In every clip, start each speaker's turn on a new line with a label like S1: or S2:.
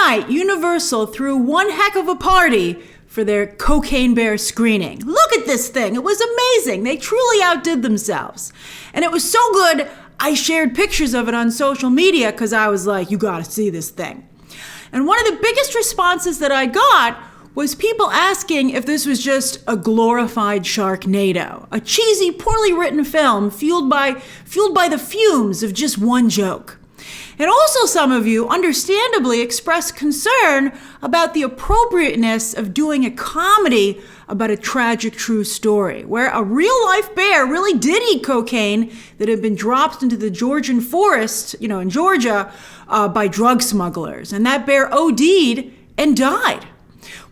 S1: night, Universal threw one heck of a party for their Cocaine Bear screening. Look at this thing. It was amazing. They truly outdid themselves. And it was so good, I shared pictures of it on social media because I was like, you gotta see this thing. And one of the biggest responses that I got was people asking if this was just a glorified Sharknado, a cheesy, poorly written film fueled by the fumes of just one joke. And also some of you understandably expressed concern about the appropriateness of doing a comedy about a tragic true story, where a real-life bear really did eat cocaine that had been dropped into the Georgian forest, in Georgia, by drug smugglers. And that bear OD'd and died.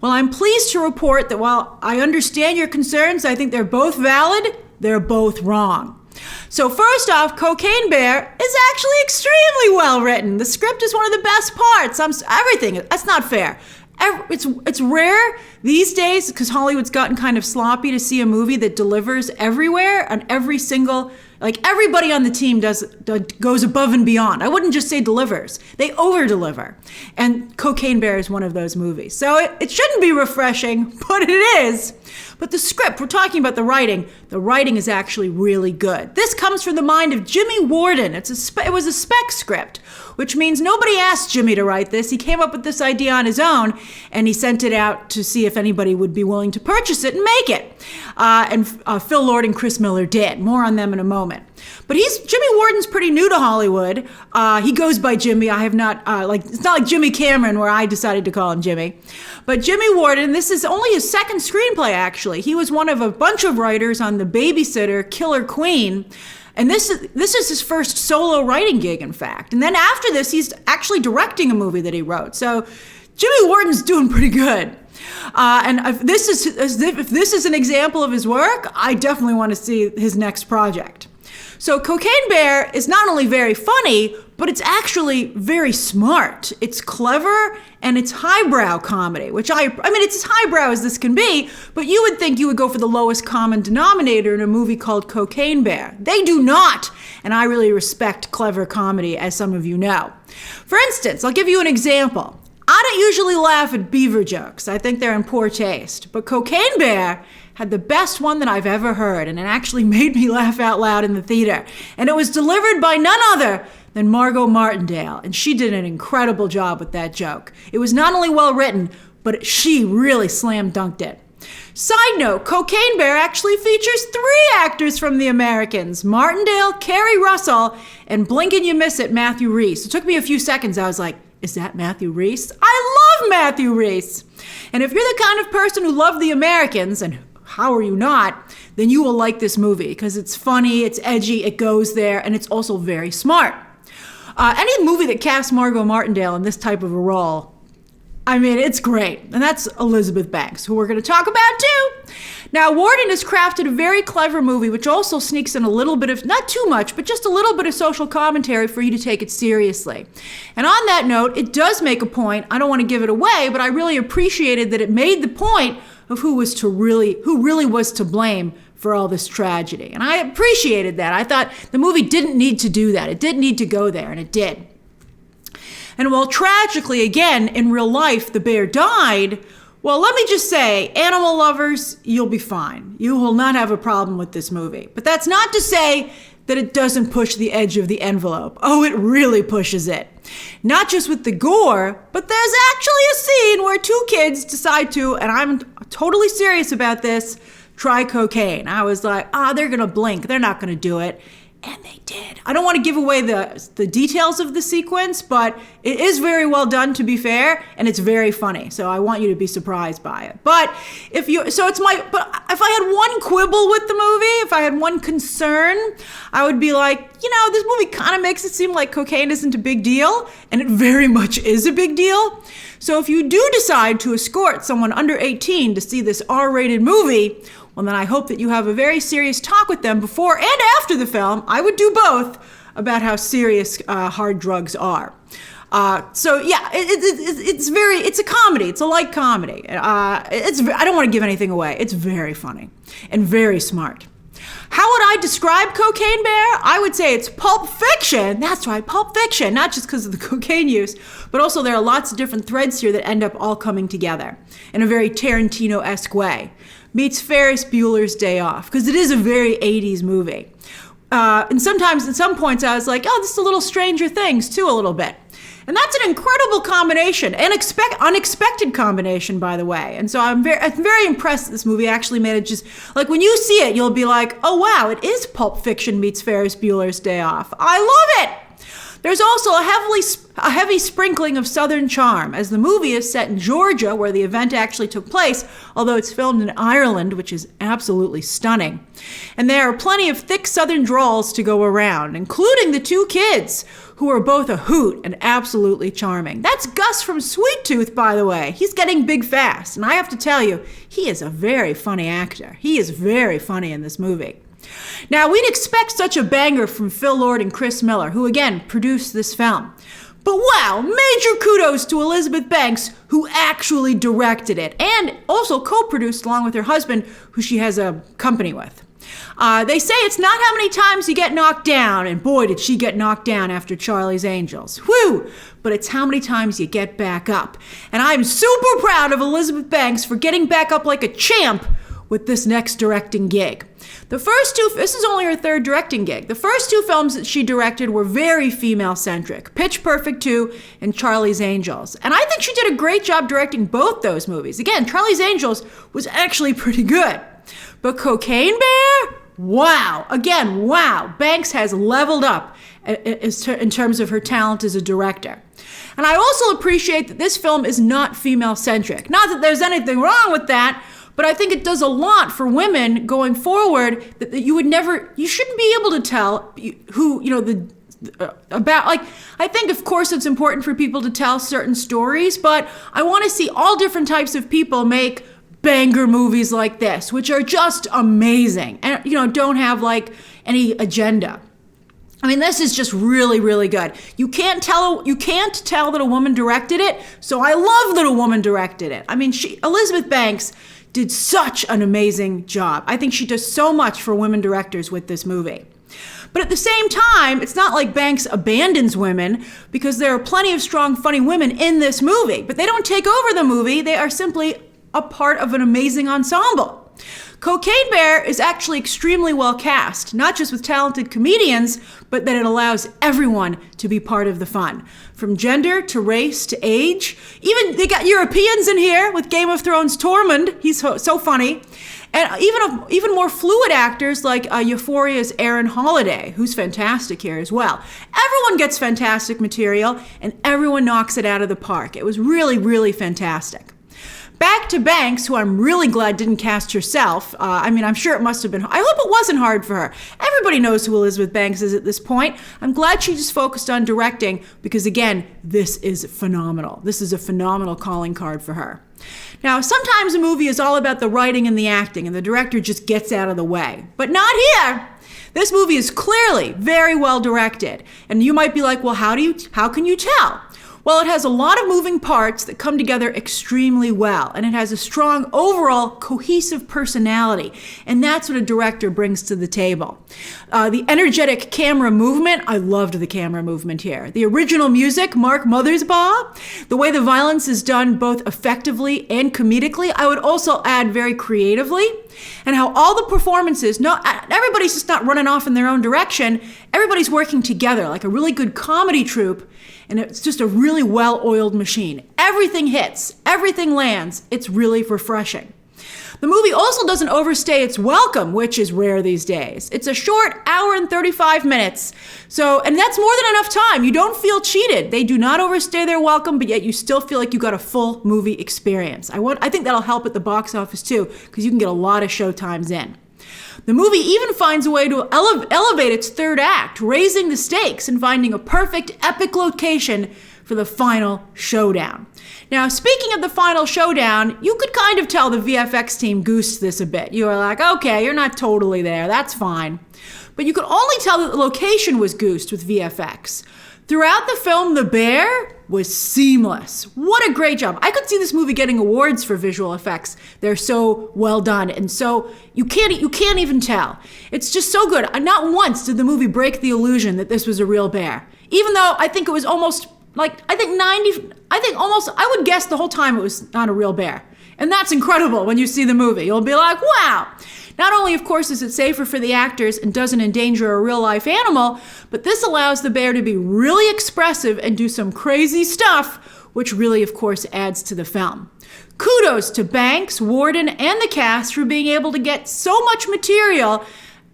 S1: Well, I'm pleased to report that while I understand your concerns, I think they're both valid, they're both wrong. So first off, Cocaine Bear is actually extremely well written. The script is one of the best parts. Everything. That's not fair. It's rare these days because Hollywood's gotten kind of sloppy to see a movie that delivers everywhere and every single, everybody on the team goes above and beyond. I wouldn't just say delivers. They over-deliver. And Cocaine Bear is one of those movies. So it shouldn't be refreshing, but it is. But the script, we're talking about the writing is actually really good. This comes from the mind of Jimmy Warden. It was a spec script, which means nobody asked Jimmy to write this. He came up with this idea on his own, and he sent it out to see if anybody would be willing to purchase it and make it. And Phil Lord and Chris Miller did. More on them in a moment. But Jimmy Warden's pretty new to Hollywood. He goes by Jimmy. I have not, it's not like Jimmy Cameron where I decided to call him Jimmy. But Jimmy Warden, this is only his second screenplay, actually. He was one of a bunch of writers on The Babysitter, Killer Queen. And this is his first solo writing gig, in fact. And then after this, he's actually directing a movie that he wrote. So Jimmy Warden's doing pretty good. And if this is an example of his work, I definitely want to see his next project. So Cocaine Bear is not only very funny, but it's actually very smart. It's clever and it's highbrow comedy, which it's as highbrow as this can be, but you would think you would go for the lowest common denominator in a movie called Cocaine Bear. They do not. And I really respect clever comedy, as some of you know. For instance, I'll give you an example. I don't usually laugh at beaver jokes. I think they're in poor taste. But Cocaine Bear had the best one that I've ever heard, and it actually made me laugh out loud in the theater. And it was delivered by none other than Margot Martindale, and she did an incredible job with that joke. It was not only well written, but she really slam dunked it. Side note, Cocaine Bear actually features 3 actors from The Americans: Martindale, Kerry Russell, and blink and you miss it, Matthew Rhys. It took me a few seconds. I was like, is that Matthew Rhys? I love Matthew Rhys. And if you're the kind of person who loved The Americans, and how are you not, then you will like this movie because it's funny, it's edgy, it goes there, and it's also very smart. Any movie that casts Margot Martindale in this type of a role, it's great. And that's Elizabeth Banks, who we're going to talk about too. Now, Warden has crafted a very clever movie, which also sneaks in a little bit of, not too much, but just a little bit of social commentary for you to take it seriously. And on that note, it does make a point. I don't want to give it away, but I really appreciated that it made the point of who really was to blame for all this tragedy. And I appreciated that. I thought the movie didn't need to do that. It didn't need to go there, and it did. And while tragically, again, in real life, the bear died, well, let me just say, animal lovers, you'll be fine. You will not have a problem with this movie. But that's not to say that it doesn't push the edge of the envelope. Oh, it really pushes it. Not just with the gore, but there's actually a scene where 2 kids decide to, and I'm totally serious about this, try cocaine. I was like, they're gonna blink. They're not gonna do it. And they did. I don't want to give away the details of the sequence, but it is very well done, to be fair, and it's very funny. So I want you to be surprised by it. But if I had one quibble with the movie, if I had one concern, I would be like, this movie kind of makes it seem like cocaine isn't a big deal, and it very much is a big deal. So if you do decide to escort someone under 18 to see this R-rated movie, well, then I hope that you have a very serious talk with them before and after the film. I would do both, about how serious hard drugs are. So yeah, it's a comedy. It's a light comedy. I don't want to give anything away. It's very funny and very smart. How would I describe Cocaine Bear? I would say it's Pulp Fiction. That's right, Pulp Fiction. Not just because of the cocaine use, but also there are lots of different threads here that end up all coming together in a very Tarantino-esque way. Meets Ferris Bueller's Day Off, because it is a very 80s movie. And sometimes at some points I was like, oh, this is a little Stranger Things too, a little bit. And that's an incredible combination, an unexpected combination, by the way. And so I'm very impressed that this movie actually manages, like when you see it, you'll be like, oh wow, it is Pulp Fiction meets Ferris Bueller's Day Off. I love it! There's also a heavy sprinkling of Southern charm, as the movie is set in Georgia, where the event actually took place, although it's filmed in Ireland, which is absolutely stunning. And there are plenty of thick Southern drawls to go around, including the two kids, who are both a hoot and absolutely charming. That's Gus from Sweet Tooth, by the way. He's getting big fast, and I have to tell you, he is a very funny actor. He is very funny in this movie. Now, we'd expect such a banger from Phil Lord and Chris Miller, who again produced this film. But wow, major kudos to Elizabeth Banks, who actually directed it, and also co-produced along with her husband, who she has a company with. They say it's not how many times you get knocked down, and boy did she get knocked down after Charlie's Angels. Whew! But it's how many times you get back up. And I'm super proud of Elizabeth Banks for getting back up like a champ with this next directing gig. This is only her third directing gig. The first two films that she directed were very female-centric, Pitch Perfect 2 and Charlie's Angels. And I think she did a great job directing both those movies. Again, Charlie's Angels was actually pretty good. But Cocaine Bear? Wow. Again, wow. Banks has leveled up in terms of her talent as a director. And I also appreciate that this film is not female-centric. Not that there's anything wrong with that, but I think it does a lot for women going forward that you shouldn't be able to tell who, about, like, I think of course it's important for people to tell certain stories, but I want to see all different types of people make banger movies like this, which are just amazing and, don't have like any agenda. I mean, this is just really, really good. You can't tell that a woman directed it, so I love that a woman directed it. I mean, Elizabeth Banks did such an amazing job. I think she does so much for women directors with this movie. But at the same time, it's not like Banks abandons women, because there are plenty of strong, funny women in this movie. But they don't take over the movie. They are simply a part of an amazing ensemble. Cocaine Bear is actually extremely well cast, not just with talented comedians, but that it allows everyone to be part of the fun. From gender to race to age. Even they got Europeans in here with Game of Thrones Tormund. He's so funny. And even more fluid actors like Euphoria's Aaron Holiday, who's fantastic here as well. Everyone gets fantastic material, and everyone knocks it out of the park. It was really, really fantastic. Back to Banks, who I'm really glad didn't cast herself. I'm sure it must have been. I hope it wasn't hard for her. Everybody knows who Elizabeth Banks is at this point. I'm glad she just focused on directing because, again, this is phenomenal. This is a phenomenal calling card for her. Now, sometimes a movie is all about the writing and the acting, and the director just gets out of the way. But not here. This movie is clearly very well directed. And you might be like, well, how can you tell? Well, it has a lot of moving parts that come together extremely well, and it has a strong overall cohesive personality, and that's what a director brings to the table. The energetic camera movement, I loved the camera movement here. The original music, Mark Mothersbaugh, the way the violence is done both effectively and comedically, I would also add very creatively, and how all the performances, everybody's just not running off in their own direction, everybody's working together like a really good comedy troupe. And it's just a really well-oiled machine. Everything hits, everything lands. It's really refreshing. The movie also doesn't overstay its welcome, which is rare these days. It's a short hour and 35 minutes. And that's more than enough time. You don't feel cheated. They do not overstay their welcome, but yet you still feel like you got a full movie experience. I think that'll help at the box office too, because you can get a lot of showtimes in. The movie even finds a way to elevate its third act, raising the stakes and finding a perfect, epic location for the final showdown. Now, speaking of the final showdown, you could kind of tell the VFX team goosed this a bit. You were like, okay, you're not totally there, that's fine. But you could only tell that the location was goosed with VFX. Throughout the film, the bear,
S2: was seamless. What a great job. I could see this movie getting awards for visual effects. They're so well done, and so you can't even tell. It's just so good. Not once did the movie break the illusion that this was a real bear. Even though I think it was almost like, I would guess the whole time it was not a real bear. And that's incredible when you see the movie. You'll be like, wow. Not only, of course, is it safer for the actors and doesn't endanger a real-life animal, but this allows the bear to be really expressive and do some crazy stuff, which really, of course, adds to the film. Kudos to Banks, Warden, and the cast for being able to get so much material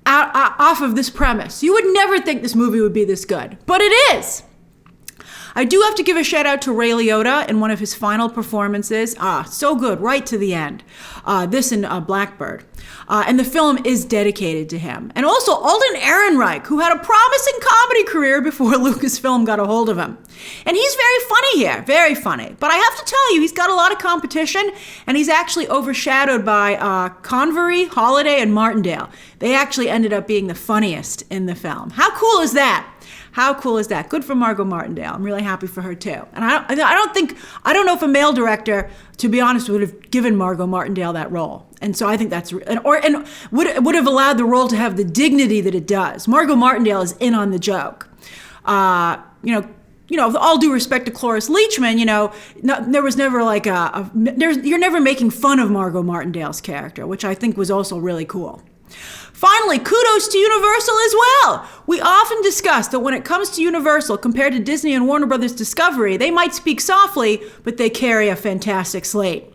S2: off of this premise. You would never think this movie would be this good, but it is. I do have to give a shout out to Ray Liotta in one of his final performances. So good, right to the end. This in Blackbird. And the film is dedicated to him. And also Alden Ehrenreich, who had a promising comedy career before Lucasfilm got a hold of him. And he's very funny here, very funny. But I have to tell you, he's got a lot of competition, and he's actually overshadowed by Convery, Holiday, and Martindale. They actually ended up being the funniest in the film. How cool is that? How cool is that? Good for Margot Martindale. I'm really happy for her too. And I don't know if a male director, to be honest, would have given Margot Martindale that role. And so I think that's, and would have allowed the role to have the dignity that it does. Margot Martindale is in on the joke. With all due respect to Cloris Leachman, there was never like you're never making fun of Margot Martindale's character, which I think was also really cool. Finally, kudos to Universal as well. We often discuss that when it comes to Universal compared to Disney and Warner Brothers Discovery, they might speak softly, but they carry a fantastic slate.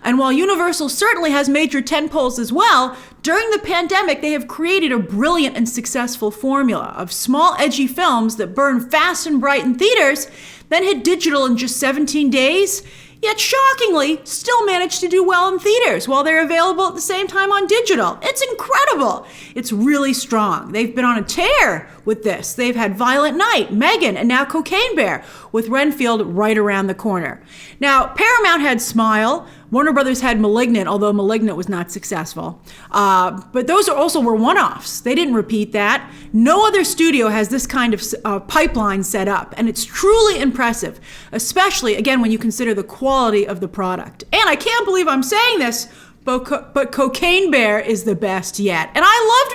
S2: And while Universal certainly has major tentpoles as well, during the pandemic, they have created a brilliant and successful formula of small, edgy films that burn fast and bright in theaters, then hit digital in just 17 days, yet shockingly still manage to do well in theaters while they're available at the same time on digital. It's incredible. It's really strong. They've been on a tear with this. They've had Violent Night, Megan, and now Cocaine Bear, with Renfield right around the corner. Now, Paramount had Smile. Warner Brothers had Malignant, although Malignant was not successful. But those were one-offs. They didn't repeat that. No other studio has this kind of pipeline set up, and it's truly impressive, especially, again, when you consider the quality of the product. And I can't believe I'm saying this, but Cocaine Bear is the best yet. And I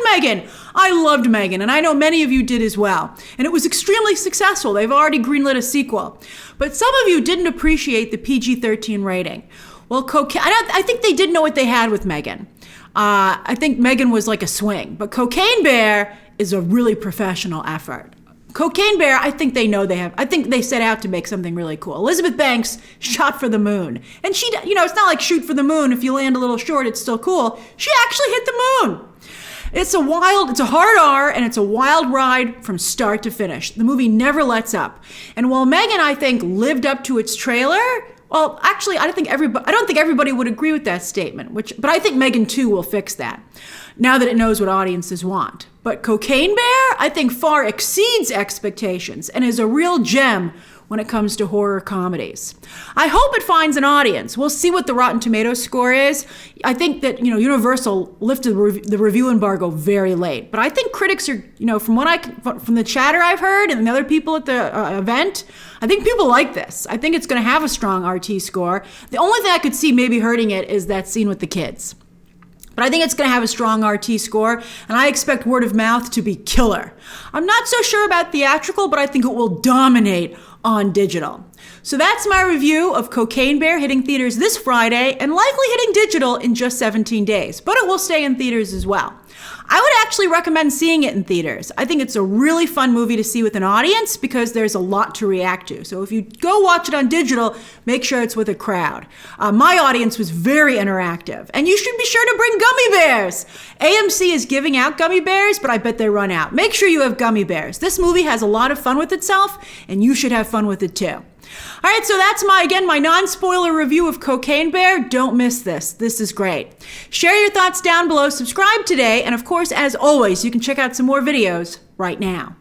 S2: loved Megan, and I know many of you did as well. And it was extremely successful. They've already greenlit a sequel. But some of you didn't appreciate the PG-13 rating. Well, I think they did know what they had with Megan. I think Megan was like a swing, but Cocaine Bear is a really professional effort. Cocaine Bear, I think they set out to make something really cool. Elizabeth Banks shot for the moon. And she, it's not like shoot for the moon. If you land a little short, it's still cool. She actually hit the moon. It's a hard R, and it's a wild ride from start to finish. The movie never lets up. And while Megan, I think, lived up to its trailer, well, actually, I don't think everybody would agree with that statement, but I think Megan 2 will fix that, now that it knows what audiences want. But Cocaine Bear, I think, far exceeds expectations and is a real gem when it comes to horror comedies. I hope it finds an audience. We'll see what the Rotten Tomatoes score is. I think that, Universal lifted the review embargo very late. But I think critics are, from the chatter I've heard and the other people at the event, I think people like this. I think it's going to have a strong RT score. The only thing I could see maybe hurting it is that scene with the kids. But I think it's going to have a strong RT score, and I expect word of mouth to be killer. I'm not so sure about theatrical, but I think it will dominate on digital. So that's my review of Cocaine Bear, hitting theaters this Friday and likely hitting digital in just 17 days, but it will stay in theaters as well. I would actually recommend seeing it in theaters. I think it's a really fun movie to see with an audience because there's a lot to react to. So if you go watch it on digital, make sure it's with a crowd. My audience was very interactive, and you should be sure to bring gummy bears. AMC is giving out gummy bears, but I bet they run out. Make sure you have gummy bears. This movie has a lot of fun with itself, and you should have fun with it too. All right, so that's my non-spoiler review of Cocaine Bear. Don't miss this. This is great. Share your thoughts down below, subscribe today, and of course, as always, you can check out some more videos right now.